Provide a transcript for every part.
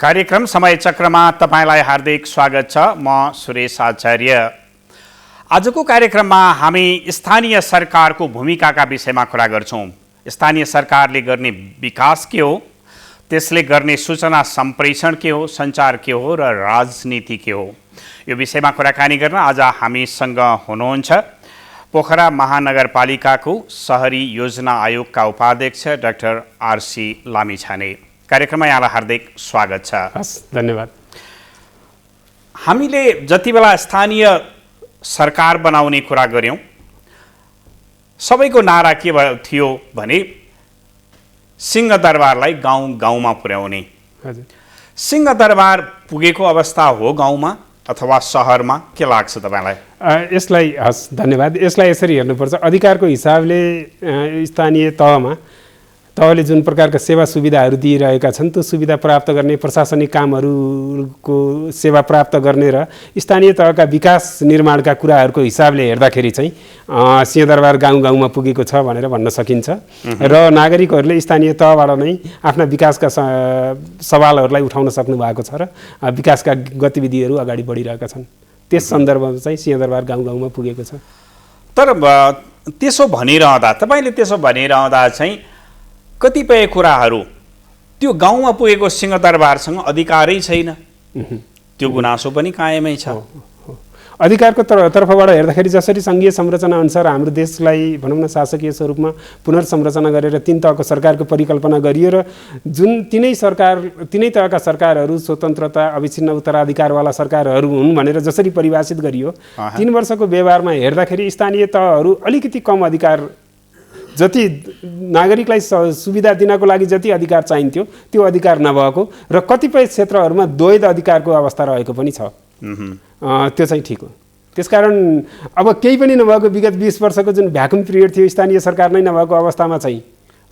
कार्यक्रम समय चक्रमा तपाईलाई हार्दिक स्वागत छ। म सुरेश आचार्य। आजको कार्यक्रममा हामी स्थानीय सरकारको भूमिकाका विषयमा कुरा गर्छौं। स्थानीय सरकारले गर्ने विकास के हो, त्यसले गर्ने सूचना सम्प्रेषण के हो, सञ्चार के हो र राजनीति के हो, यो विषयमा कुराकानी गर्न आज हामीसँग हुनुहुन्छ पोखरा महानगरपालिकाको शहरी योजना आयोगका उपाध्यक्ष डाक्टर आरसी लामिछाने। कार्यक्रममा यहाँलाई हार्दिक स्वागत छ। हस्, धन्यवाद। हामीले जति बेला स्थानीय सरकार बनाउने कुरा गर्यौं, सबैको नारा के थियो भने सिंहदरबारलाई गाउँ गाउँमा पुर्याउने। सिंहदरबार पुगेको अवस्था हो गाउँमा अथवा शहरमा, के लाग्छ तपाईलाई? यसलाई हस्, धन्यवाद। यसलाई यसरी हेर्नुपर्छ, अधिकारको हिसाबले स्थानीय तहले जुन प्रकारका सेवा सुविधाहरू दिइरहेका छन् त्यो सुविधा प्राप्त गर्ने, प्रशासनिक कामहरूको सेवा प्राप्त गर्ने र स्थानीय तहका विकास निर्माणका कुराहरूको हिसाबले हेर्दाखेरि चाहिँ सिंहदरबार गाउँ गाउँमा पुगेको छ भनेर भन्न सकिन्छ। र नागरिकहरूले स्थानीय तहबाट नै आफ्ना विकासका सवालहरूलाई उठाउन सक्नु भएको छ र विकासका गतिविधिहरू अगाडि बढिरहेका छन्। त्यस सन्दर्भमा चाहिँ सिंहदरबार गाउँ गाउँमा पुगेको छ। तर त्यसो भनिरहँदा चाहिँ कतिपय कुराहरू त्यो गाउँमा पुगेको सिंहदरबारसँग अधिकारै छैन, त्यो गुनासो पनि कायमै छ। अधिकारको तर्फबाट हेर्दाखेरि जसरी सङ्घीय संरचना अनुसार हाम्रो देशलाई भनौँ न शासकीय स्वरूपमा पुनर्संरचना गरेर 3 तहको सरकारको परिकल्पना गरियो र जुन तिनै तहका सरकारहरू स्वतन्त्रता अविच्छिन्न उत्तराधिकारवाला सरकारहरू हुन् भनेर जसरी परिभाषित गरियो, 3 वर्षको व्यवहारमा हेर्दाखेरि स्थानीय तहहरू अलिकति कम अधिकार, जति नागरिकलाई सुविधा दिनको लागि जति अधिकार चाहिन्थ्यो त्यो अधिकार नभएको र कतिपय क्षेत्रहरूमा द्वैध अधिकारको अवस्था रहेको पनि छ। त्यो चाहिँ ठिक हो। त्यसकारण अब केही पनि नभएको विगत 20 वर्षको जुन भ्याकुम पिरियड थियो, स्थानीय सरकार नै नभएको अवस्थामा चाहिँ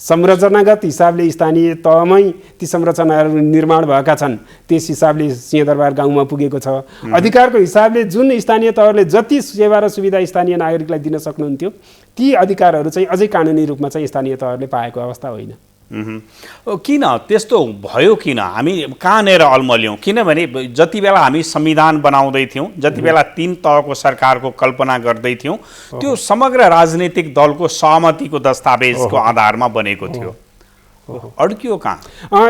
संरचनागत हिसाबले स्थानीय तहमै ती संरचनाहरू निर्माण भएका छन्। त्यस हिसाबले सिंहदरबार गाउँमा पुगेको छ। अधिकारको हिसाबले जुन स्थानीय तहले जति सेवा र सुविधा स्थानीय नागरिकलाई दिन सक्नुहुन्थ्यो ती अधिकारहरू चाहिँ अझै कानुनी रूपमा चाहिँ स्थानीय तहले पाएको अवस्था होइन। किन त्यस्तो भयो? किन हामी कहाँनिर अल्मल्यौँ? किनभने जति बेला हामी संविधान बनाउँदै थियौँ, जति बेला 3 तहको सरकारको कल्पना गर्दै थियौँ, त्यो समग्र राजनीतिक दलको सहमतिको दस्तावेजको आधारमा बनेको थियो। अड्कियो कहाँ?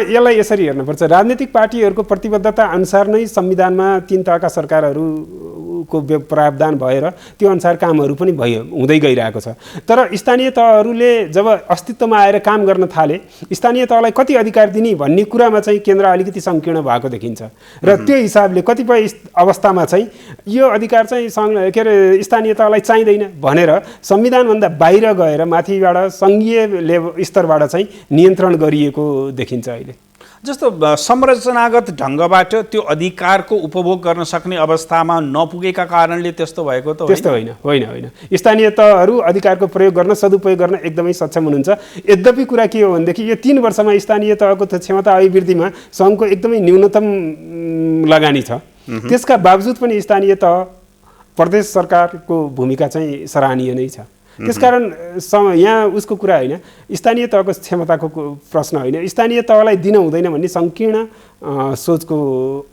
यसलाई यसरी हेर्नुपर्छ, राजनीतिक पार्टीहरूको प्रतिबद्धता अनुसार नै संविधानमा 3 तहका सरकारहरूको प्रावधान भएर त्यो अनुसार कामहरू पनि हुँदै गइरहेको छ। तर स्थानीय तहहरूले जब अस्तित्वमा आएर काम गर्न थाले, स्थानीय तहलाई कति अधिकार दिने भन्ने कुरामा चाहिँ केन्द्र अलिकति सङ्कीर्ण भएको देखिन्छ र त्यो हिसाबले कतिपय अवस्थामा चाहिँ यो अधिकार चाहिँ स्थानीय तहलाई चाहिँदैन भनेर संविधानभन्दा बाहिर गएर माथिबाट सङ्घीय स्तरबाट चाहिँ नियन्त्रण गरिएको देखिन्छ। अहिले जस्तो संरचनागत ढङ्गबाट त्यो अधिकारको उपभोग गर्न सक्ने अवस्थामा नपुगेका कारणले त्यस्तो भएको त त्यस्तो होइन। स्थानीय तहहरू अधिकारको प्रयोग गर्न, सदुपयोग गर्न एकदमै सक्षम हुनुहुन्छ। यद्यपि कुरा के हो भनेदेखि यो 3 वर्षमा स्थानीय तहको क्षमता अभिवृद्धिमा सङ्घको एकदमै न्यूनतम लगानी छ। त्यसका बावजुद पनि स्थानीय तह, प्रदेश सरकारको भूमिका चाहिँ सराहनीय नै छ। त्यसकारण यहाँ उसको कुरा होइन, स्थानीय तहको क्षमताको प्रश्न होइन, स्थानीय तहलाई दिन हुँदैन भन्ने सङ्कीर्ण सोचको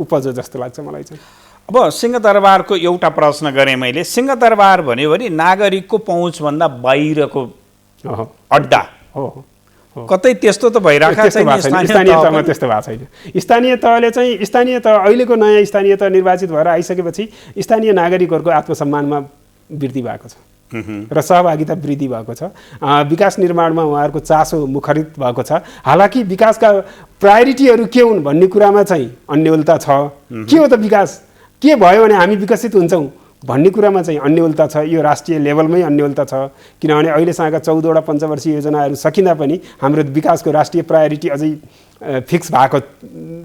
उपज जस्तो लाग्छ मलाई चाहिँ। अब सिंहदरबारको एउटा प्रश्न गरेँ मैले। सिंहदरबार भन्यो भने नागरिकको पहुँचभन्दा बाहिरको अड्डा हो। कतै त्यस्तो त भइरहेको छैन। स्थानीय तहमा त्यस्तो भएको छैन। स्थानीय तहले चाहिँ अहिलेको नयाँ स्थानीय तह निर्वाचित भएर आइसकेपछि स्थानीय नागरिकहरूको आत्मसम्मानमा वृद्धि भएको छ र सहभागिता वृद्धि भएको छ। विकास निर्माणमा उहाँहरूको चासो मुखरित भएको छ। हालाकि विकासका प्रायोरिटीहरू के हुन् भन्ने कुरामा चाहिँ अन्योलता छ। के हो त विकास, के भयो भने हामी विकसित हुन्छौँ भन्ने कुरामा चाहिँ अन्योलता छ। यो राष्ट्रिय लेभलमै अन्योलता छ, किनभने अहिलेसँगका 14वटा पञ्चवर्षीय योजनाहरू सकिँदा पनि हाम्रो विकासको राष्ट्रिय प्रायोरिटी अझै फिक्स भएको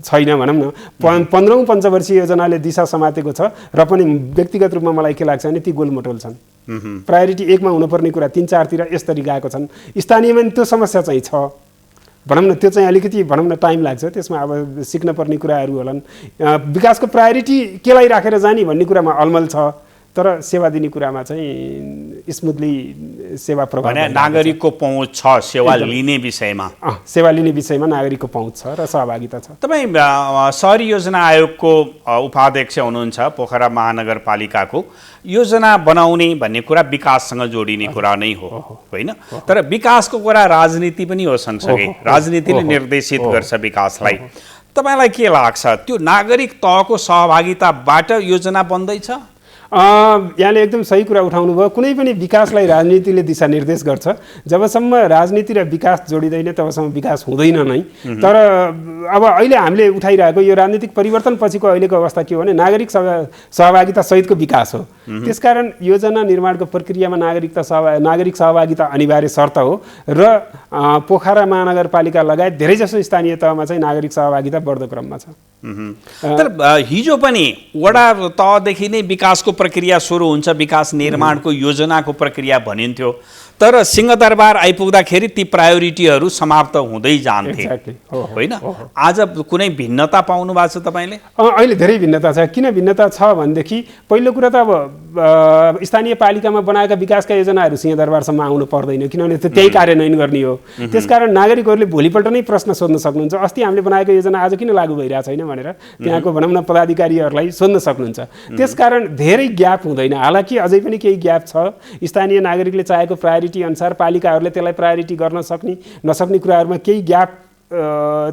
छैन भनौँ न। 15औं पञ्चवर्षीय योजनाले दिशा समातेको छ र पनि व्यक्तिगत रूपमा मलाई के लाग्छ भने ती गोलमटोल छन्। प्रायोरिटी 1 मा हुनुपर्ने कुरा 3, 4 तिर यसरी गएको छन्। स्थानीयमा त्यो समस्या चाहिँ छ भनौँ न। त्यो चाहिँ अलिकति भनौँ न टाइम लाग्छ, त्यसमा अब सिक्न पर्ने कुराहरू होलान्। विकासको प्रायोरिटी केलाई राखेर जाने भन्ने कुरामा अलमल छ। तर सेवा दिने कुरामा चाहिँ स्मुथली सेवा प्रभाव भने नागरिकको पहुँच छ सेवा लिने विषयमा सेवा लिने विषयमा नागरिकको पहुँच छ र सहभागिता छ। तपाईँ सहरी योजना आयोगको उपाध्यक्ष हुनुहुन्छ पोखरा महानगरपालिकाको। योजना बनाउने भन्ने कुरा विकाससँग जोडिने कुरा नै हो होइन, तर विकासको कुरा राजनीति पनि हो सँगसँगै, राजनीतिले निर्देशित गर्छ विकासलाई। तपाईलाई के लाग्छ त्यो नागरिक तहको सहभागिताबाट योजना बन्दैछ? यहाँले एकदम सही कुरा उठाउनु भयो। कुनै पनि विकासलाई राजनीतिले दिशानिर्देश गर्छ। जबसम्म राजनीति र विकास जोडिँदैन तबसम्म विकास हुँदैन नै। तर अब अहिले हामीले उठाइरहेको यो राजनीतिक परिवर्तन पछिको अहिलेको अवस्था के हो भने नागरिक सहभागिता सहितको विकास हो। त्यसकारण योजना निर्माणको प्रक्रियामा नागरिक सहभागिता अनिवार्य शर्त हो र पोखरा महानगरपालिका लगायत धेरैजसो स्थानीय तहमा चाहिँ नागरिक सहभागिता बढ्दो क्रममा छ। तर हिजो पनि वडा तहदेखि नै विकासको प्रक्रिया सुरु हुन्छ, विकास निर्माणको योजनाको प्रक्रिया भनिन्थ्यो, तर सिंहदरबार आइपुग्दाखेरि ती प्रायोरिटीहरू समाप्त हुँदै जान्थे होइन। आज कुनै भिन्नता पाउनु भएको छ तपाईँले? अहिले धेरै भिन्नता छ। किन भिन्नता छ भनेदेखि पहिलो कुरा त अब स्थानीय पालिकामा बनाएका विकासका योजनाहरू सिंहदरबारसम्म आउनु पर्दैन, किनभने त्यो त्यही कार्यान्वयन गर्ने हो। त्यसकारण नागरिकहरूले भोलिपल्ट नै प्रश्न सोध्न सक्नुहुन्छ, अस्ति हामीले बनाएको योजना आज किन लागू भइरहेको छैन भनेर त्यहाँको भनौँ न पदाधिकारीहरूलाई सोध्न सक्नुहुन्छ। त्यसकारण धेरै ग्याप हुँदैन। हालाकि अझै पनि केही ग्याप छ। स्थानीय नागरिकले चाहेको प्रायोरिटी अनुसार पालिकाहरूले त्यसलाई प्रायोरिटी गर्न नसक्ने कुराहरूमा केही ग्याप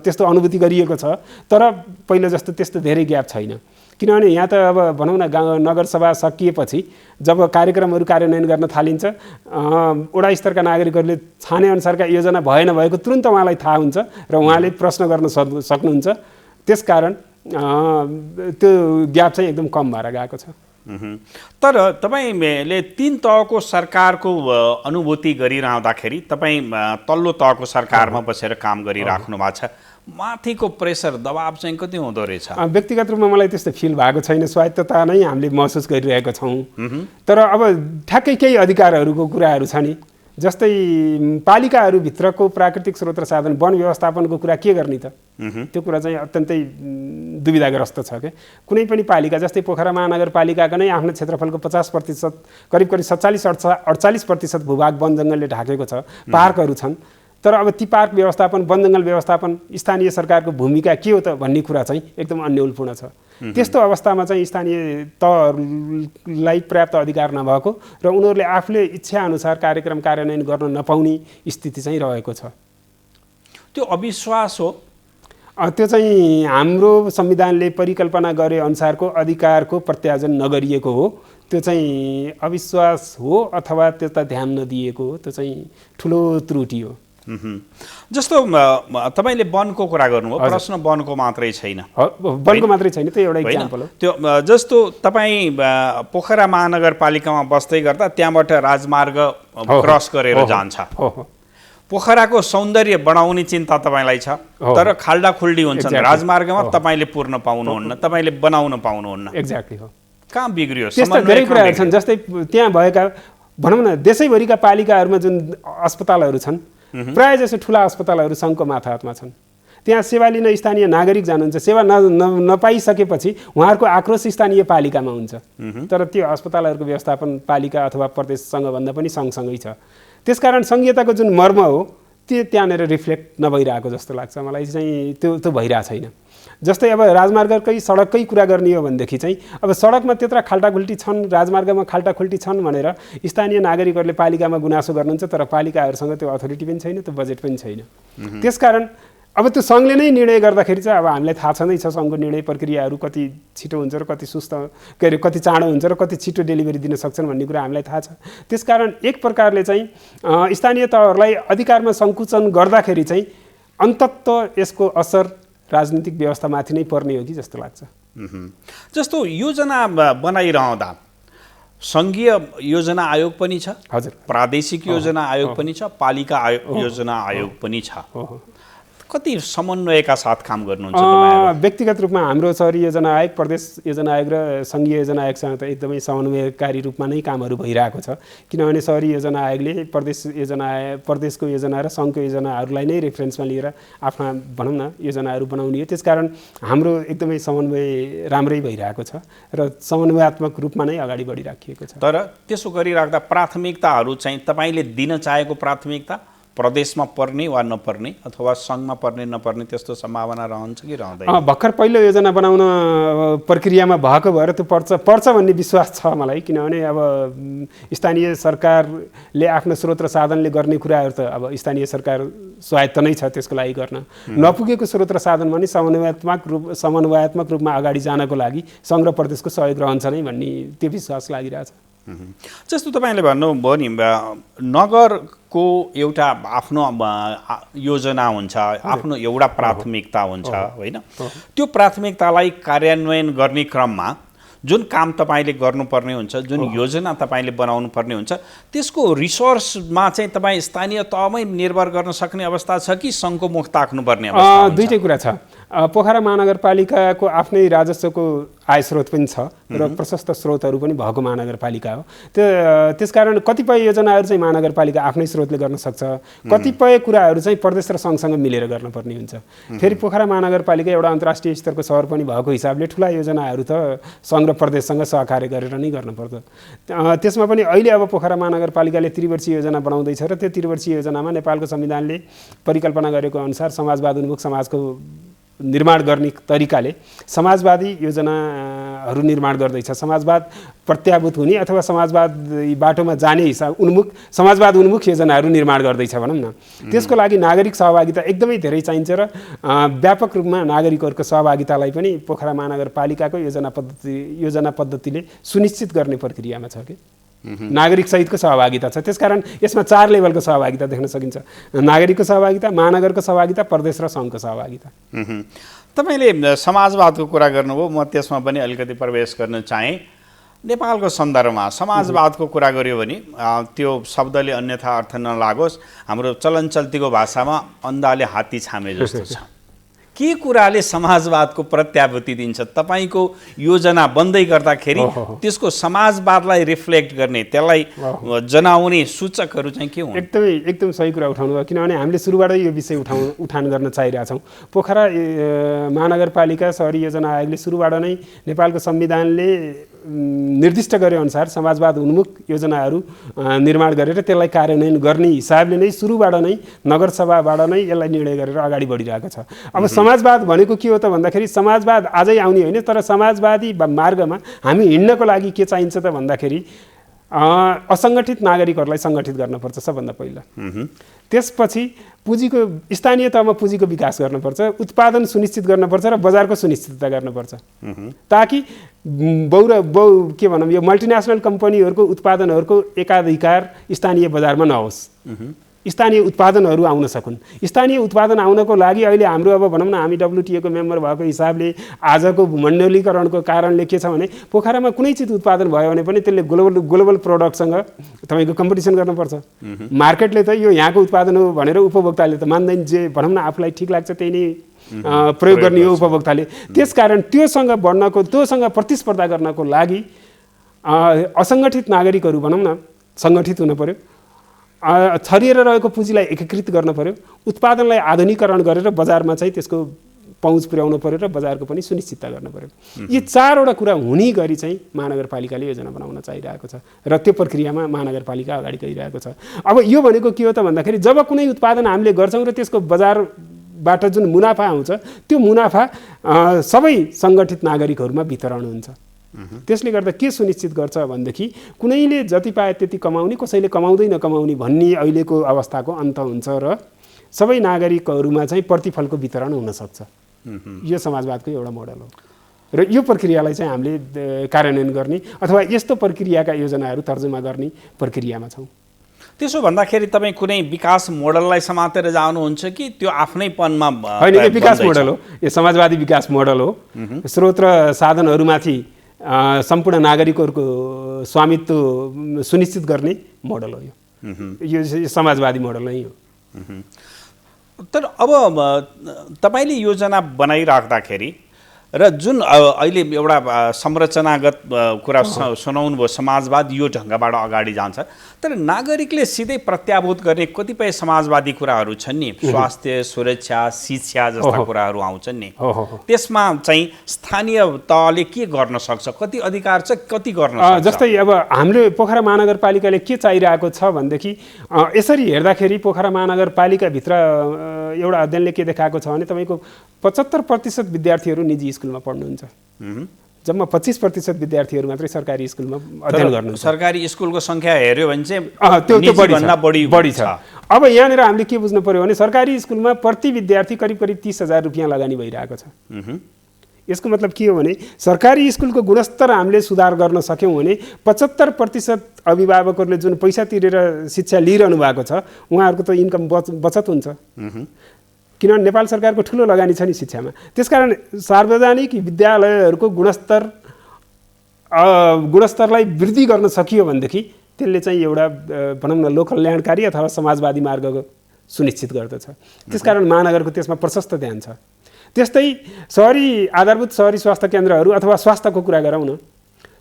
त्यस्तो अनुभूति गरिएको छ। तर पहिलो जस्तो त्यस्तो धेरै ग्याप छैन, किनभने यहाँ त अब भनौँ न नगरसभा सकिएपछि जब कार्यक्रमहरू कार्यान्वयन गर्न थालिन्छ वडा स्तरका नागरिकहरूले छाने अनुसारका योजना भए नभएको तुरुन्त उहाँलाई थाहा हुन्छ र उहाँले प्रश्न गर्न सक्नुहुन्छ। त्यसकारण त्यो ग्याप चाहिँ एकदम कम भएर गएको छ। तर तपाईँले तीन तहको सरकारको अनुभूति गरिरहँदाखेरि तपाईँ तल्लो तहको सरकारमा बसेर काम गरिराख्नु भएको छ, माथिको प्रेसर दबाब चाहिँ कति हुँदो रहेछ? व्यक्तिगत रूपमा मलाई त्यस्तो फिल भएको छैन। स्वायत्तता नै हामीले महसुस गरिरहेका छौँ। तर अब ठ्याक्कै केही अधिकारहरूको कुराहरू छ नि, जस्तै पालिकाहरूभित्रको प्राकृतिक स्रोत र साधन वन व्यवस्थापनको कुरा के गर्ने त? त्यो कुरा चाहिँ अत्यन्तै दुविधाग्रस्त छ क्या। कुनै पनि पालिका जस्तै पोखरा महानगरपालिकाको नै आफ्नो क्षेत्रफलको 50% करिब 47-48% भूभाग वन जङ्गलले ढाकेको छ, पार्कहरू छन्। तर अब ती पार्क व्यवस्थापन, वन जङ्गल व्यवस्थापन, स्थानीय सरकारको भूमिका के हो त भन्ने कुरा चाहिँ एकदम अन्यलपूर्ण छ। त्यस्तो अवस्थामा चाहिँ स्थानीय तहहरूलाई पर्याप्त अधिकार नभएको र उनीहरूले आफूले इच्छाअनुसार कार्यक्रम कार्यान्वयन गर्न नपाउने स्थिति चाहिँ रहेको छ। त्यो अविश्वास हो। त्यो चाहिँ हाम्रो संविधानले परिकल्पना गरे अनुसारको अधिकारको प्रत्यार्जन नगरिएको हो। त्यो चाहिँ अविश्वास हो अथवा त्यता ध्यान नदिएको हो। त्यो चाहिँ ठुलो त्रुटि हो। जस्तो तपाईँले वनको कुरा गर्नुभयो, प्रश्न वनको मात्रै छैन, वनको मात्रै छैन, त्यो एउटा इक्जाम्पल हो। त्यो जस्तो तपाईँ पोखरा महानगरपालिकामा बस्दै गर्दा त्यहाँबाट राजमार्ग क्रस गरेर जान्छ। पोखराको सौन्दर्य बढाउने चिन्ता तपाईँलाई छ, तर खाल्डाखुल्डी हुन्छन् राजमार्गमा, तपाईँले पुर्न पाउनुहुन्न, तपाईँले बनाउन पाउनुहुन्न। एक्ज्याक्टली हो। कहाँ बिग्रियो? त्यस्ता धेरै कुराहरू छन्। जस्तै त्यहाँ भएका भनौँ न देशैभरिका पालिकाहरूमा जुन अस्पतालहरू छन् प्रायः जसो ठुला अस्पतालहरू सङ्घको माथाहतमा छन्। त्यहाँ सेवा लिन स्थानीय नागरिक जानुहुन्छ, सेवा नपाइसकेपछि उहाँहरूको आक्रोश स्थानीय पालिकामा हुन्छ। तर त्यो अस्पतालहरूको व्यवस्थापन पालिका अथवा प्रदेशसँग भन्दा पनि सँगसँगै छ। त्यसकारण सङ्घीयताको जुन मर्म हो त्यो त्यहाँनिर रिफ्लेक्ट नभइरहेको जस्तो लाग्छ मलाई चाहिँ। त्यो भइरहेको छैन। जस्तै अब राजमार्गकै सडककै कुरा गर्ने हो भनेदेखि चाहिँ अब सडकमा त्यत्रा खाल्टाखुल्टी छन्, राजमार्गमा खाल्टाखुल्टी छन् भनेर स्थानीय नागरिकहरूले पालिकामा गुनासो गर्नुहुन्छ, तर पालिकाहरूसँग त्यो अथोरिटी पनि छैन, त्यो बजेट पनि छैन। त्यसकारण अब त्यो सङ्घले नै निर्णय गर्दाखेरि चाहिँ अब हामीलाई थाहा छँदै छ सङ्घको निर्णय प्रक्रियाहरू कति छिटो हुन्छ र कति सुस्त कति चाँडो हुन्छ र कति छिटो डेलिभरी दिन सक्छन् भन्ने कुरा हामीलाई थाहा छ। त्यसकारण एक प्रकारले चाहिँ स्थानीय तहहरूलाई अधिकारमा सङ्कुचन गर्दाखेरि चाहिँ अन्ततः यसको असर राजनीतिक व्यवस्थामाथि नै पर्ने हो कि जस्तो लाग्छ। जस्तो योजना बनाइरहँदा सङ्घीय योजना आयोग पनि छ, हजुर, प्रादेशिक योजना आयोग पनि छ, पालिका योजना आयोग पनि छ। कति समन्वयका साथ काम गर्नुहुन्छ तपाईहरु? व्यक्तिगत रूपमा हाम्रो शहरी योजना आयोग, प्रदेश योजना आयोग र सङ्घीय योजना आयोगसँग त एकदमै समन्वयकारी रूपमा नै कामहरू भइरहेको छ। किनभने शहरी योजना आयोगले प्रदेशको योजना र सङ्घको योजनाहरूलाई नै रेफरेन्समा लिएर आफ्ना भनौँ न योजनाहरू बनाउने हो। त्यसकारण हाम्रो एकदमै समन्वय राम्रै भइरहेको छ र समन्वयात्मक रूपमा नै अगाडि बढिराखिएको छ। तर त्यसो गरिराख्दा प्राथमिकताहरू चाहिँ तपाईँले दिन चाहेको प्राथमिकता प्रदेशमा पर्ने वा नपर्ने अथवा सङ्घमा पर्ने नपर्ने त्यस्तो सम्भावना रहन्छ कि रहँदैन? भर्खर पहिलो योजना बनाउन प्रक्रियामा भएको भएर त्यो पर्छ भन्ने विश्वास छ मलाई। किनभने अब स्थानीय सरकारले आफ्नो स्रोत र साधनले गर्ने कुराहरू त अब स्थानीय सरकार स्वायत्त नै छ त्यसको लागि गर्न। नपुगेको स्रोत र साधन भने समन्वयात्मक रूपमा अगाडि जानको लागि सङ्घ र प्रदेशको सहयोग रहन्छ नै भन्ने त्यो विश्वास लागिरहेछ। जस्तो तपाईँले भन्नुभयो नि नगरको एउटा आफ्नो योजना हुन्छ, आफ्नो एउटा प्राथमिकता हुन्छ होइन? त्यो प्राथमिकतालाई कार्यान्वयन गर्ने क्रममा जुन काम तपाईँले गर्नुपर्ने हुन्छ, जुन योजना तपाईँले बनाउनु पर्ने हुन्छ, त्यसको रिसोर्समा चाहिँ तपाईँ स्थानीय तहमै निर्भर गर्न सक्ने अवस्था छ कि सङ्घको मुख ताक्नुपर्ने अवस्था हुन्छ? दुईटै कुरा छ। पोखरा महानगरपालिकाको आफ्नै राजस्वको आय स्रोत पनि छ र प्रशस्त स्रोतहरू पनि भएको महानगरपालिका हो। त्यसकारण कतिपय योजनाहरू चाहिँ महानगरपालिका आफ्नै स्रोतले गर्न सक्छ, कतिपय कुराहरू चाहिँ प्रदेश र सङ्घसँग मिलेर गर्नुपर्ने हुन्छ। फेरि पोखरा महानगरपालिका एउटा अन्तर्राष्ट्रिय स्तरको सहर पनि भएको हिसाबले ठुला योजनाहरू त सङ्घ र प्रदेशसँग सहकार्य गरेर नै गर्नुपर्छ। त्यसमा पनि अहिले अब पोखरा महानगरपालिकाले त्रिवर्षीय योजना बनाउँदैछ र त्यो त्रिवर्षीय योजनामा नेपालको संविधानले परिकल्पना गरेको अनुसार समाजवाद उन्मुख समाजको निर्माण गर्ने तरिकाले समाजवादी योजनाहरू निर्माण गर्दैछ। समाजवाद प्रत्याभूत हुने अथवा समाजवाद बाटोमा जाने समाजवाद उन्मुख योजनाहरू निर्माण गर्दैछ भनौँ न। त्यसको लागि नागरिक सहभागिता एकदमै धेरै चाहिन्छ र व्यापक रूपमा नागरिकहरूको सहभागितालाई पनि पोखरा महानगरपालिकाको योजना पद्धतिले सुनिश्चित गर्ने प्रक्रियामा छ कि नागरिक सहितको सहभागिता छ। त्यसकारण यसमा 4 लेभलको सहभागिता देख्न सकिन्छ: नागरिकको सहभागिता, महानगरको सहभागिता, प्रदेश र सङ्घको सहभागिता। तपाईँले समाजवादको कुरा गर्नुभयो, म त्यसमा पनि अलिकति प्रवेश गर्न चाहेँ। नेपालको सन्दर्भमा समाजवादको कुरा गर्यो भने त्यो शब्दले अन्यथा अर्थ नलागोस्, हाम्रो चलनचल्तीको भाषामा अन्धाले हात्ती छामे जस्तो छ। के कुराले समाजवादको प्रत्याभूति दिन्छ? तपाईँको योजना बन्दै गर्दाखेरि त्यसको समाजवादलाई रिफ्लेक्ट गर्ने, त्यसलाई जनाउने सूचकहरू चाहिँ के हुन्? एकदम सही कुरा उठाउनु भयो। किनभने हामीले सुरुबाटै यो विषय उठान गर्न चाहिरहेछौँ। पोखरा महानगरपालिका शहरी योजना आयोगले सुरुबाट नै नेपालको संविधानले निर्दिष्ट गरे अनुसार समाजवाद उन्मुख योजनाहरू निर्माण गरेर त्यसलाई कार्यान्वयन गर्ने हिसाबले नै सुरुबाट नै नगरसभाबाट नै यसलाई निर्णय गरेर अगाडि बढिरहेको छ। अब समाजवाद भनेको के हो त भन्दाखेरि समाजवाद आजै आउने होइन, तर समाजवादी मार्गमा हामी हिँड्नको लागि के चाहिन्छ त भन्दाखेरि असङ्गठित नागरिकहरूलाई सङ्गठित गर्नुपर्छ सबभन्दा पहिला। त्यसपछि स्थानीय तहमा पुँजीको विकास गर्नुपर्छ, उत्पादन सुनिश्चित गर्नुपर्छ र बजारको सुनिश्चितता गर्नुपर्छ, ताकि के भनौँ यो मल्टिनेसनल कम्पनीहरूको उत्पादनहरूको एकाधिकार स्थानीय बजारमा नहोस्, स्थानीय उत्पादनहरू आउन सकुन्। स्थानीय उत्पादन आउनको लागि अहिले हाम्रो अब भनौँ न हामी WTO को मेम्बर भएको हिसाबले आजको मण्डलीकरणको कारणले के छ भने पोखरामा कुनै चिज उत्पादन भयो भने पनि त्यसले ग्लोबल प्रोडक्टसँग तपाईँको कम्पिटिसन गर्नुपर्छ। मार्केटले त यो यहाँको उत्पादन हो भनेर उपभोक्ताले त मान्दैन, जे भनौँ न आफूलाई ठिक लाग्छ त्यही नै प्रयोग गर्ने हो उपभोक्ताले। त्यसकारण त्योसँग प्रतिस्पर्धा गर्नको लागि असङ्गठित नागरिकहरू भनौँ न सङ्गठित हुनु पर्यो, छरिएर रहेको पुँजीलाई एकीकृत गर्न पर्यो, उत्पादनलाई आधुनिकीकरण गरेर बजारमा चाहिँ त्यसको पहुँच पुर्याउनु पर्यो र बजारको पनि सुनिश्चितता गर्न पर्यो। यी 4वटा कुरा हुने गरी चाहिँ महानगरपालिकाले योजना बनाउन चाहिरहेको छ र त्यो प्रक्रियामा महानगरपालिका अगाडि गइरहेको छ। अब यो भनेको के हो त भन्दाखेरि जब कुनै उत्पादन हामीले गर्छौँ र त्यसको बजारबाट जुन मुनाफा आउँछ त्यो मुनाफा सबै सङ्गठित नागरिकहरूमा वितरण हुन्छ। त्यसले गर्दा के सुनिश्चित गर्छ भनेदेखि कुनैले जति पाए त्यति कमाउने, कसैले कमाउँदै नकमाउने भन्ने अहिलेको अवस्थाको अन्त हुन्छ र सबै नागरिकहरूमा चाहिँ प्रतिफलको वितरण हुन सक्छ। यो समाजवादको एउटा मोडल हो र यो प्रक्रियालाई चाहिँ हामीले कार्यान्वयन गर्ने अथवा यस्तो प्रक्रियाका योजनाहरू तर्जुमा गर्ने प्रक्रियामा छौँ। त्यसो भन्दाखेरि तपाईँ कुनै विकास मोडललाई समातेर जानुहुन्छ कि त्यो आफ्नैपनमा? होइन, यो विकास मोडल हो, यो समाजवादी विकास मोडल हो। स्रोत र साधनहरूमाथि सम्पूर्ण नागरिकहरूको स्वामित्व सुनिश्चित गर्ने मोडल हो यो समाजवादी मोडल नै हो। तर अब तपाईँले योजना बनाइराख्दाखेरि र जुन अहिले एउटा संरचनागत कुरा सुनाउनु भयो, समाजवाद यो ढङ्गबाट अगाडि जान्छ, तर नागरिकले सिधै प्रत्याभूत गर्ने कतिपय समाजवादी कुराहरू छन् नि, स्वास्थ्य, सुरक्षा, शिक्षा जस्ता कुराहरू आउँछन् नि, त्यसमा चाहिँ स्थानीय तहले के गर्न सक्छ, कति अधिकार छ, कति गर्न सक्छ? जस्तै अब हाम्रो पोखरा महानगरपालिकाले के चाहिरहेको छ भनेदेखि यसरी हेर्दाखेरि पोखरा महानगरपालिकाभित्र एउटा अध्ययनले के देखाएको छ भने तपाईँको 75% विद्यार्थीहरू निजी स्कुलमा पढ्नुहुन्छ, जम्मा 25% विद्यार्थीहरू मात्रै सरकारी स्कुलमा अध्ययन गर्नुहुन्छ। सरकारी स्कुलको सङ्ख्या हेऱ्यो भने चाहिँ त्यो बढी छ। अब यहाँनिर हामीले के बुझ्नु पर्यो भने सरकारी स्कुलमा प्रति विद्यार्थी करिब 30,000 रुपियाँ लगानी भइरहेको छ। यसको मतलब के हो भने सरकारी स्कुलको गुणस्तर हामीले सुधार गर्न सक्यौँ भने 75% अभिभावकहरूले जुन पैसा तिरेर शिक्षा लिइरहनु भएको छ उहाँहरूको त इन्कम बचत हुन्छ, किनभने नेपाल सरकारको ठुलो लगानी छ नि शिक्षामा। त्यसकारण सार्वजनिक विद्यालयहरूको गुणस्तरलाई वृद्धि गर्न सकियो भनेदेखि त्यसले चाहिँ एउटा भनौँ न लोककल्याणकारी अथवा समाजवादी मार्गको सुनिश्चित गर्दछ। त्यसकारण महानगरको त्यसमा प्रशस्त ध्यान छ। त्यस्तै आधारभूत सहरी स्वास्थ्य केन्द्रहरू अथवा स्वास्थ्यको कुरा गरौँ न,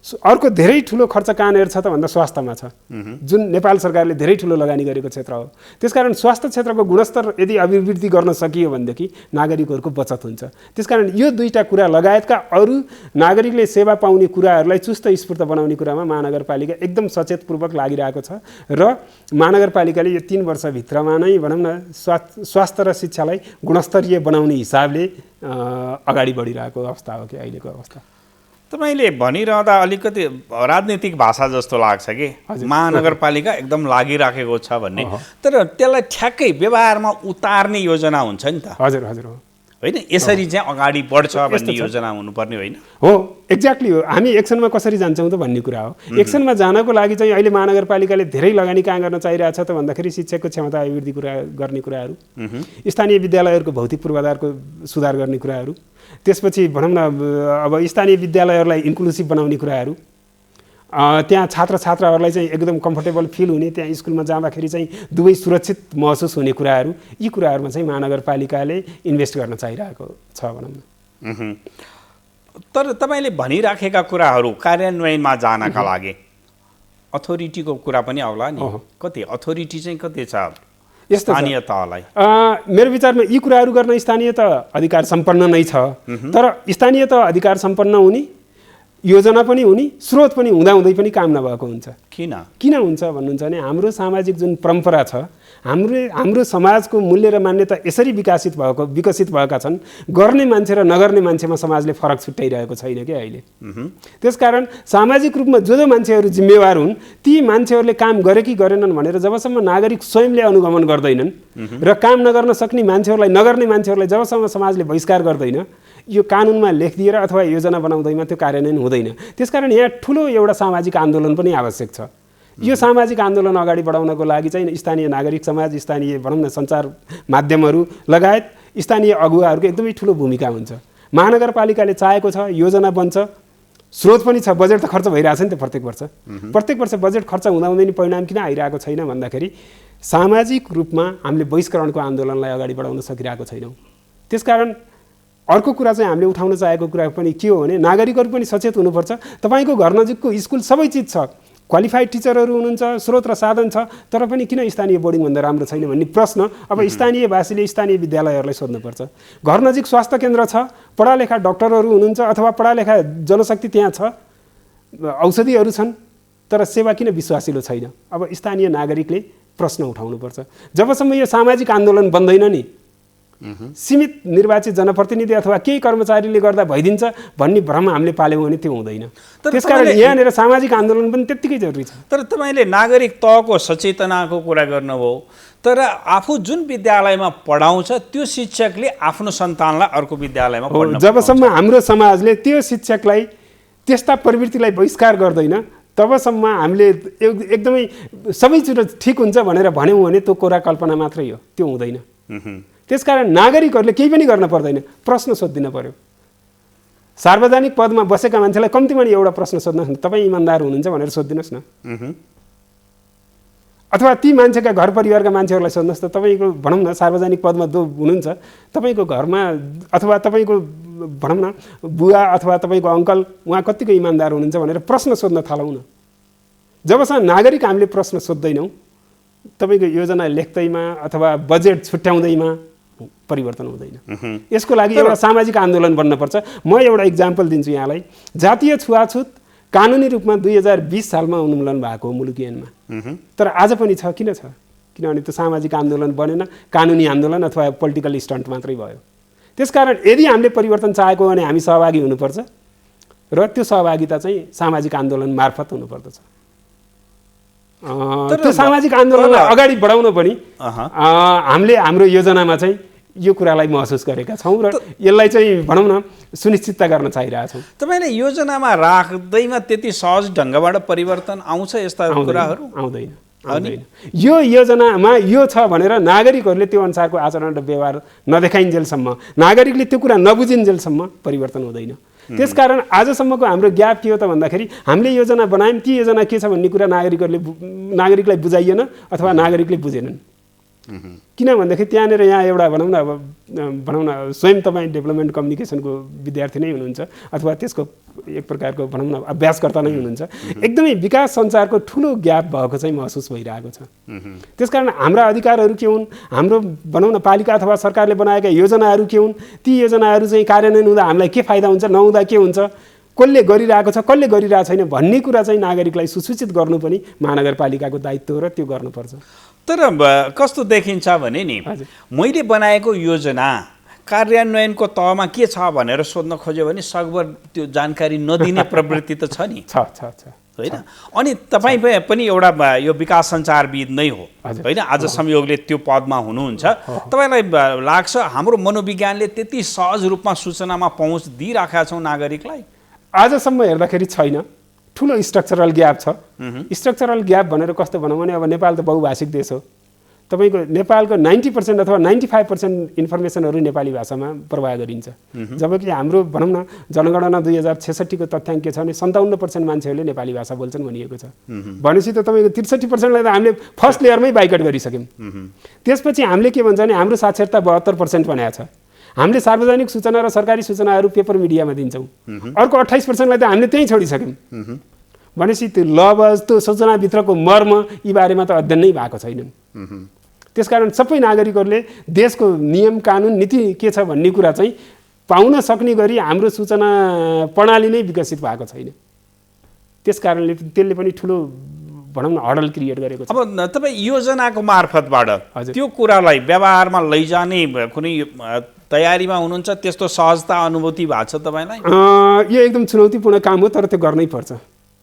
अर्को धेरै ठुलो खर्च कहाँनिर छ त भन्दा स्वास्थ्यमा छ, जुन नेपाल सरकारले धेरै ठुलो लगानी गरेको क्षेत्र हो। त्यसकारण स्वास्थ्य क्षेत्रको गुणस्तर यदि अभिवृद्धि गर्न सकियो भनेदेखि नागरिकहरूको बचत हुन्छ। त्यसकारण यो दुईटा कुरा लगायतका अरू नागरिकले सेवा पाउने कुराहरूलाई चुस्त स्फूर्त बनाउने कुरामा महानगरपालिका एकदम सचेतपूर्वक लागिरहेको छ र महानगरपालिकाले यो 3 वर्षभित्रमा नै भनौँ न स्वास्थ्य र शिक्षालाई गुणस्तरीय बनाउने हिसाबले अगाडि बढिरहेको अवस्था हो कि अहिलेको अवस्था। तपाईँले भनिरहँदा अलिकति राजनीतिक भाषा जस्तो लाग्छ कि महानगरपालिका एकदम लागिराखेको छ भन्ने, तर त्यसलाई ठ्याक्कै व्यवहारमा उतार्ने योजना हुन्छ नि त। हजुर हजुर हो, होइन यसरी चाहिँ अगाडि बढ्छ भन्ने योजना हुनुपर्ने होइन हो। एक्ज्याक्टली हो, हामी एक्सनमा कसरी जान्छौँ त भन्ने कुरा हो। एक्सनमा जानको लागि चाहिँ अहिले महानगरपालिकाले धेरै लगानी कहाँ गर्न चाहिरहेको छ त भन्दाखेरि शिक्षकको क्षमता अभिवृद्धि गर्ने कुराहरू, स्थानीय विद्यालयहरूको भौतिक पूर्वाधारको सुधार गर्ने कुराहरू, त्यसपछि भनौँ न अब स्थानीय विद्यालयहरूलाई इन्क्लुसिभ बनाउने कुराहरू, त्यहाँ छात्र छात्राहरूलाई चाहिँ एकदम कम्फर्टेबल फिल हुने, त्यहाँ स्कुलमा जाँदाखेरि चाहिँ दुवै सुरक्षित महसुस हुने कुराहरू, यी कुराहरूमा चाहिँ महानगरपालिकाले इन्भेस्ट गर्न चाहिरहेको छ भनौँ न। तर तपाईँले भनिराखेका कुराहरू कार्यान्वयनमा जानका लागि अथोरिटीको कुरा पनि आउला नि, कति अथोरिटी चाहिँ कति छ स्थानीय तहलाई? मेरो विचारमा यी कुराहरू गर्न स्थानीय तह अधिकार सम्पन्न नै छ, तर स्थानीय तह अधिकार सम्पन्न हुने, योजना पनि हुने, स्रोत पनि हुँदाहुँदै पनि काम नभएको हुन्छ। किन हुन्छ भन्नुहुन्छ भने हाम्रो सामाजिक जुन परम्परा छ, हाम्रो समाजको मूल्य र मान्यता यसरी विकसित भएका छन्, गर्ने मान्छे र नगर्ने मान्छेमा समाजले फरक छुट्याइरहेको छैन क्या अहिले। त्यसकारण सामाजिक रूपमा जो मान्छेहरू जिम्मेवार हुन् ती मान्छेहरूले काम गरे कि गरेनन् भनेर जबसम्म नागरिक स्वयंले अनुगमन गर्दैनन् र काम नगर्न सक्ने मान्छेहरूलाई, नगर्ने मान्छेहरूलाई जबसम्म समाजले बहिष्कार गर्दैन, यो कानुनमा लेखिदिएर अथवा योजना बनाउँदैमा त्यो कार्यान्वयन हुँदैन। त्यसकारण यहाँ ठुलो एउटा सामाजिक आन्दोलन पनि आवश्यक छ। यो सामाजिक आन्दोलन अगाडि बढाउनको लागि चाहिँ स्थानीय नागरिक समाज, स्थानीय भनौँ न सञ्चार माध्यमहरू लगायत स्थानीय अगुवाहरूको एकदमै ठुलो भूमिका हुन्छ। महानगरपालिकाले चाहेको छ योजना बन्छ, स्रोत पनि छ, बजेट त खर्च भइरहेछ नि त प्रत्येक वर्ष बजेट खर्च हुँदाहुँदै नि परिणाम किन आइरहेको छैन भन्दाखेरि सामाजिक रूपमा हामीले बहिष्करणको आन्दोलनलाई अगाडि बढाउन सकिरहेको छैनौँ। त्यसकारण अर्को कुरा चाहिँ हामीले उठाउन चाहेको कुरा पनि के हो भने नागरिकहरू पनि सचेत हुनुपर्छ। तपाईँको घर नजिकको स्कुल सबै चिज छ, क्वालिफाइड टिचरहरू हुनुहुन्छ, स्रोत र साधन छ, तर पनि किन स्थानीय बोर्डिङभन्दा राम्रो छैन भन्ने प्रश्न अब स्थानीयवासीले स्थानीय विद्यालयहरूलाई सोध्नुपर्छ। घर नजिक स्वास्थ्य केन्द्र छ, पढालेखा डक्टरहरू हुनुहुन्छ अथवा पढालेखा जनशक्ति त्यहाँ छ, औषधिहरू छन्, तर सेवा किन विश्वासिलो छैन? अब स्थानीय नागरिकले प्रश्न उठाउनुपर्छ। जबसम्म यो सामाजिक आन्दोलन बन्दैन नि, सीमित निर्वाचित जनप्रतिनिधि अथवा केही कर्मचारीले गर्दा भइदिन्छ भन्ने भ्रम हामीले पाल्यौँ भने त्यो हुँदैन। त्यसकारण यहाँनिर सामाजिक आन्दोलन पनि त्यत्तिकै जरुरी छ। तर तपाईँले नागरिक तहको सचेतनाको कुरा गर्नुभयो, तर आफू जुन विद्यालयमा पढाउँछ त्यो शिक्षकले आफ्नो सन्तानलाई अर्को विद्यालयमा पढ्न, जबसम्म हाम्रो समाजले त्यो शिक्षकलाई त्यस्ता प्रवृत्तिलाई बहिष्कार गर्दैन तबसम्म हामीले एकदमै सबै कुरो ठिक हुन्छ भनेर भन्यौँ भने त्यो कुरा कल्पना मात्रै हो, त्यो हुँदैन। त्यसकारण नागरिकहरूले केही पनि गर्न पर्दैन, प्रश्न सोधिदिन पर्यो। सार्वजनिक पदमा बसेका मान्छेलाई कम्तीमा नि एउटा प्रश्न सोध्नुहोस् न, तपाईँ इमान्दार हुनुहुन्छ भनेर सोधिदिनुहोस् न। अथवा ती मान्छेका घर परिवारका मान्छेहरूलाई सोध्नुहोस् त, तपाईँको भनौँ न सार्वजनिक पदमा जो हुनुहुन्छ तपाईँको घरमा अथवा तपाईँको भनौँ न बुवा अथवा तपाईँको अङ्कल उहाँ कतिको इमान्दार हुनुहुन्छ भनेर प्रश्न सोध्न थालौँ न। जबसम्म नागरिक हामीले प्रश्न सोध्दैनौँ, तपाईँको योजना लेख्दैमा अथवा बजेट छुट्याउँदैमा परिवर्तन हुँदैन। यसको लागि एउटा सामाजिक आन्दोलन बन्नुपर्छ। म एउटा इक्जाम्पल दिन्छु यहाँलाई। जातीय छुवाछुत कानुनी रूपमा 2020 सालमा उन्मूलन भएको हो मुलुक ऐनमा, तर आज पनि छ। किन छ? किनभने त्यो सामाजिक आन्दोलन बनेन, कानुनी आन्दोलन अथवा पोलिटिकल स्टन्ट मात्रै भयो। त्यसकारण यदि हामीले परिवर्तन चाहेको हो भने हामी सहभागी हुनुपर्छ र त्यो सहभागिता चाहिँ सामाजिक आन्दोलन मार्फत हुनुपर्दछ। त्यो सामाजिक आन्दोलनलाई अगाडि बढाउन पनि हामीले हाम्रो योजनामा चाहिँ यो कुरालाई महसुस गरेका छौँ र यसलाई चाहिँ भनौँ न सुनिश्चितता गर्न चाहिरहेछौँ। तपाईँले योजनामा राख्दैमा त्यति सहज ढङ्गबाट परिवर्तन आउँछ यस्ता कुराहरू? आउँदैन। यो योजनामा यो छ भनेर नागरिकहरूले त्यो अनुसारको आचरण र व्यवहार नदेखाइन्जेलसम्म, नागरिकले त्यो कुरा नबुझिन्जेलसम्म परिवर्तन हुँदैन। त्यसकारण आजसम्मको हाम्रो ग्याप के हो त भन्दाखेरि हामीले योजना बनायौँ, ती योजना के छ भन्ने कुरा नागरिकलाई बुझाइएन अथवा नागरिकले बुझेनन्। किन भन्दाखेरि त्यहाँनिर यहाँ एउटा भनौँ न स्वयं तपाईँ डेभलपमेन्ट कम्युनिकेसनको विद्यार्थी नै हुनुहुन्छ अथवा त्यसको एक प्रकारको भनौँ न अभ्यासकर्ता नै हुनुहुन्छ, एकदमै विकास सञ्चारको ठुलो ग्याप भएको चाहिँ महसुस भइरहेको छ। त्यसकारण हाम्रा अधिकारहरू के हुन्, हाम्रो भनौँ न पालिका अथवा सरकारले बनाएका योजनाहरू के हुन्, ती योजनाहरू चाहिँ कार्यान्वयन हुँदा हामीलाई के फाइदा हुन्छ, नहुँदा के हुन्छ, कसले गरिरहेको छ, कसले गरिरहेको छैन भन्ने कुरा चाहिँ नागरिकलाई सुसूचित गर्नु पनि महानगरपालिकाको दायित्व हो र त्यो गर्नुपर्छ। तर कस्तो देखिन्छ भने नि, मैले बनाएको योजना कार्यान्वयनको तहमा के छ भनेर सोध्न खोज्यो भने सकभर त्यो जानकारी नदिने प्रवृत्ति त छ नि। होइन? अनि तपाईँ पनि एउटा यो विकास सञ्चारविद नै हो होइन? आज संयोगले त्यो पदमा हुनुहुन्छ। तपाईँलाई लाग्छ हाम्रो मनोविज्ञानले त्यति सहज रूपमा सूचनामा पहुँच दिइराखेका छौँ नागरिकलाई? आजसम्म हेर्दाखेरि छैन। ठुलो स्ट्रक्चरल ग्याप छ। स्ट्रक्चरल ग्याप भनेर कस्तो भनौँ भने अब नेपाल त बहुभाषिक देश हो। तपाईँको नेपालको 90% अथवा 95% इन्फर्मेसनहरू नेपाली भाषामा प्रवाह गरिन्छ, जबकि हाम्रो भनौँ न जनगणना 2066 को तथ्याङ्क के छ भने 57% मान्छेहरूले नेपाली भाषा बोल्छन् भनिएको छ। भनेपछि त तपाईँको 63%लाई त हामीले फर्स्ट लेयरमै बाइकट गरिसक्यौँ। त्यसपछि हामीले के भन्छ भने हाम्रो साक्षरता 72% बनाएको छ। हामीले सार्वजनिक सूचना र सरकारी सूचनाहरू पेपर मिडियामा दिन्छौँ। अर्को 28%लाई त हामीले त्यहीँ छोडिसक्यौँ। भनेपछि त्यो लवज, त्यो सूचनाभित्रको मर्म यी बारेमा त अध्ययन नै भएको छैनन्। त्यसकारण सबै नागरिकहरूले देशको नियम कानुन नीति के छ भन्ने कुरा चाहिँ पाउन सक्ने गरी हाम्रो सूचना प्रणाली नै विकसित भएको छैन। त्यसकारणले त्यसले पनि ठुलो भनौँ न हडल क्रिएट गरेको छ। अब तपाईँ योजनाको मार्फतबाट त्यो कुरालाई व्यवहारमा लैजाने कुनै तयारीमा हुनुहुन्छ? त्यस्तो सहजता अनुभूति भएको छ तपाईँलाई? यो एकदम चुनौतीपूर्ण काम हो, तर त्यो गर्नै पर्छ।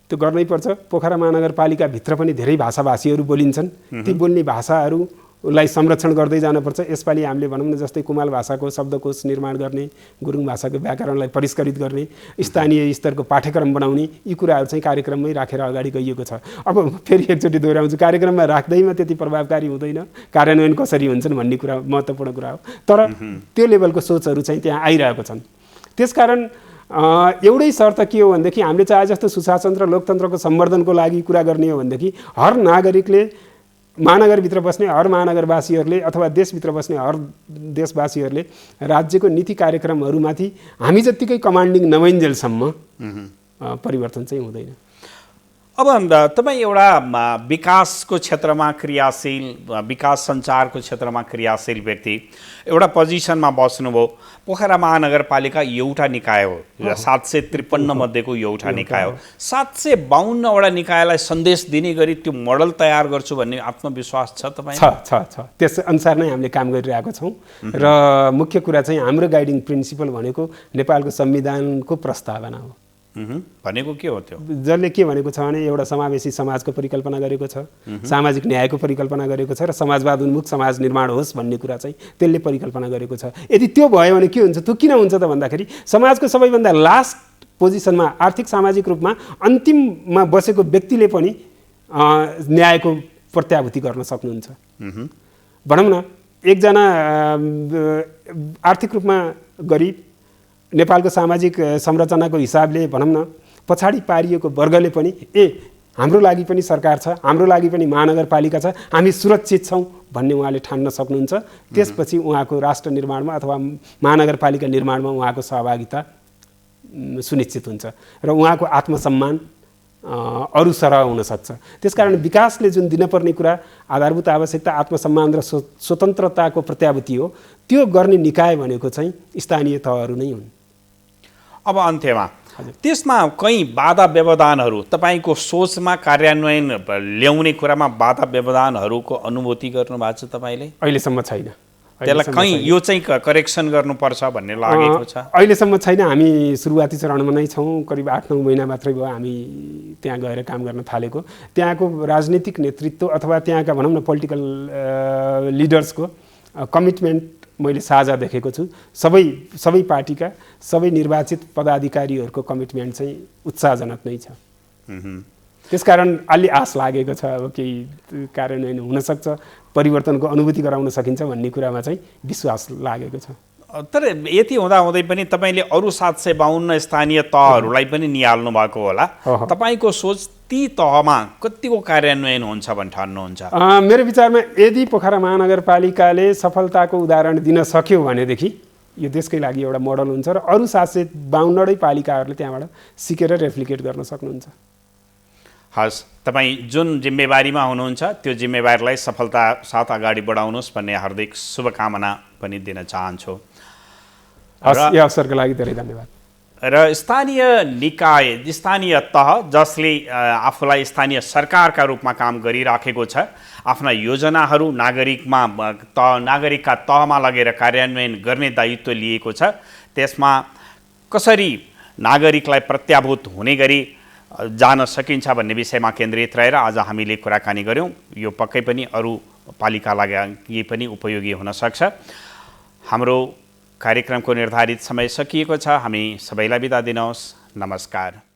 त्यो गर्नै पर्छ। पोखरा महानगरपालिकाभित्र पनि धेरै भाषाभाषीहरू बोलिन्छन्। ती बोल्ने भाषाहरूलाई संरक्षण गर्दै जानुपर्छ। यसपालि हामीले भनौँ न जस्तै कुमाल भाषाको शब्दकोश निर्माण गर्ने, गुरुङ भाषाको व्याकरणलाई परिष्कृत गर्ने, स्थानीय स्तरको पाठ्यक्रम बनाउने, यी कुराहरू चाहिँ कार्यक्रममै राखेर अगाडि गइएको छ। अब फेरि एकचोटि दोहोऱ्याउँछु, कार्यक्रममा राख्दैमा त्यति प्रभावकारी हुँदैन, कार्यान्वयन कसरी हुन्छन् भन्ने कुरा महत्त्वपूर्ण कुरा हो। तर त्यो लेभलको सोचहरू चाहिँ त्यहाँ आइरहेको छन्। त्यसकारण एउटै शर्त के हो भनेदेखि हामीले चाहे जस्तो सुशासन र लोकतन्त्रको सम्वर्धनको लागि कुरा गर्ने हो भनेदेखि हर नागरिकले, महानगरभित्र बस्ने हर महानगरवासीहरूले अथवा देशभित्र बस्ने हर देशवासीहरूले राज्यको नीति कार्यक्रमहरूमाथि हामी जत्तिकै कमान्डिङ नभइन्जेलसम्म परिवर्तन चाहिँ हुँदैन। अब तपाईँ एउटा विकासको क्षेत्रमा क्रियाशील, विकास सञ्चारको क्षेत्रमा क्रियाशील व्यक्ति, एउटा पोजिसनमा बस्नुभयो। पोखरा महानगरपालिका एउटा निकाय हो, 753 मध्येको एउटा निकाय हो। 752वटा निकायलाई सन्देश दिने गरी त्यो मोडल तयार गर्छु भन्ने आत्मविश्वास छ तपाईँ? छ। त्यस अनुसार नै हामीले काम गरिरहेको छौँ र मुख्य कुरा चाहिँ हाम्रो गाइडिङ प्रिन्सिपल भनेको नेपालको संविधानको प्रस्तावना हो। भनेको के हो त्यो? जसले के भनेको छ भने एउटा समावेशी समाजको परिकल्पना गरेको छ, सामाजिक न्यायको परिकल्पना गरेको छ र समाजवाद उन्मुख समाज निर्माण होस् भन्ने कुरा चाहिँ त्यसले परिकल्पना गरेको छ। यदि त्यो भयो भने के हुन्छ? त्यो किन हुन्छ त भन्दाखेरि समाजको सबैभन्दा लास्ट पोजिसनमा आर्थिक सामाजिक रूपमा अन्तिममा बसेको व्यक्तिले पनि न्यायको प्रत्याभूति गर्न सक्नुहुन्छ। भनौँ न एकजना आर्थिक रूपमा गरिब, नेपालको सामाजिक संरचनाको हिसाबले भनौँ न पछाडि पारिएको वर्गले पनि हाम्रो लागि पनि सरकार छ, हाम्रो लागि पनि महानगरपालिका छ, हामी सुरक्षित छौँ भन्ने उहाँले ठान्न सक्नुहुन्छ। त्यसपछि उहाँको राष्ट्र निर्माणमा अथवा महानगरपालिका निर्माणमा उहाँको सहभागिता सुनिश्चित हुन्छ र उहाँको आत्मसम्मान अरू सरह हुनसक्छ। त्यसकारण विकासले जुन दिनपर्ने कुरा आधारभूत आवश्यकता आत्मसम्मान र स्वतन्त्रताको प्रत्याभूति हो, त्यो गर्ने निकाय भनेको चाहिँ स्थानीय तहहरू नै हुन्। अब अन्त्यमा त्यसमा कहीँ बाधा व्यवधानहरू तपाईँको सोचमा कार्यान्वयन ल्याउने कुरामा बाधा व्यवधानहरूको अनुभूति गर्नुभएको छ तपाईँले? अहिलेसम्म छैन। त्यसलाई कहीँ यो चाहिँ करेक्सन गर्नुपर्छ भन्ने लागेको छ? अहिलेसम्म छैन। हामी सुरुवाती चरणमा नै छौँ। करिब 8-9 महिना मात्रै भयो हामी त्यहाँ गएर काम गर्न थालेको। त्यहाँको राजनीतिक नेतृत्व अथवा त्यहाँका भनौँ न पोलिटिकल लिडर्सको कमिटमेन्ट मैले साझा देखेको छु। सबै पार्टीका सबै निर्वाचित पदाधिकारीहरूको कमिटमेन्ट चाहिँ उत्साहजनक नै छ। त्यसकारण अलि आश लागेको छ अब केही कार्यान्वयन हुनसक्छ, परिवर्तनको अनुभूति गराउन सकिन्छ भन्ने कुरामा चाहिँ विश्वास लागेको छ। तर यति हुँदाहुँदै पनि तपाईँले अरू 752 स्थानीय तहहरूलाई पनि निहाल्नु भएको होला। तपाईँको सोच ती तहमा कतिको कार्यान्वयन हुन्छ भन्ने ठान्नुहुन्छ? मेरो विचारमा यदि पोखरा महानगरपालिकाले सफलताको उदाहरण दिन सक्यो भनेदेखि यो देशकै लागि एउटा मोडल हुन्छ र अरू 752 पालिकाहरूले त्यहाँबाट सिकेर रेप्लिकेट गर्न सक्नुहुन्छ। हस्, तपाईँ जुन जिम्मेवारीमा हुनुहुन्छ त्यो जिम्मेवारीलाई सफलता साथ अगाडि बढाउनुहोस् भन्ने हार्दिक शुभकामना पनि दिन चाहन्छु। हस्, यो अवसरको लागि धेरै धन्यवाद। र स्थानीय निकाय, स्थानीय तह जसले आफूलाई स्थानीय सरकारका रूपमा काम गरिराखेको छ, आफ्ना योजनाहरू नागरिकका तहमा लगेर कार्यान्वयन गर्ने दायित्व लिएको छ, त्यसमा कसरी नागरिकलाई प्रत्याभूत हुने गरी जान सकिन्छ भन्ने विषयमा केन्द्रित रहेर आज हामीले कुराकानी गऱ्यौँ। यो पक्कै पनि अरू पालिकालाई पनि उपयोगी हुन सक्छ। हाम्रो कार्यक्रमको निर्धारित समय सकिएको छ। हामी सबैलाई बिदा दिनुहोस्। नमस्कार।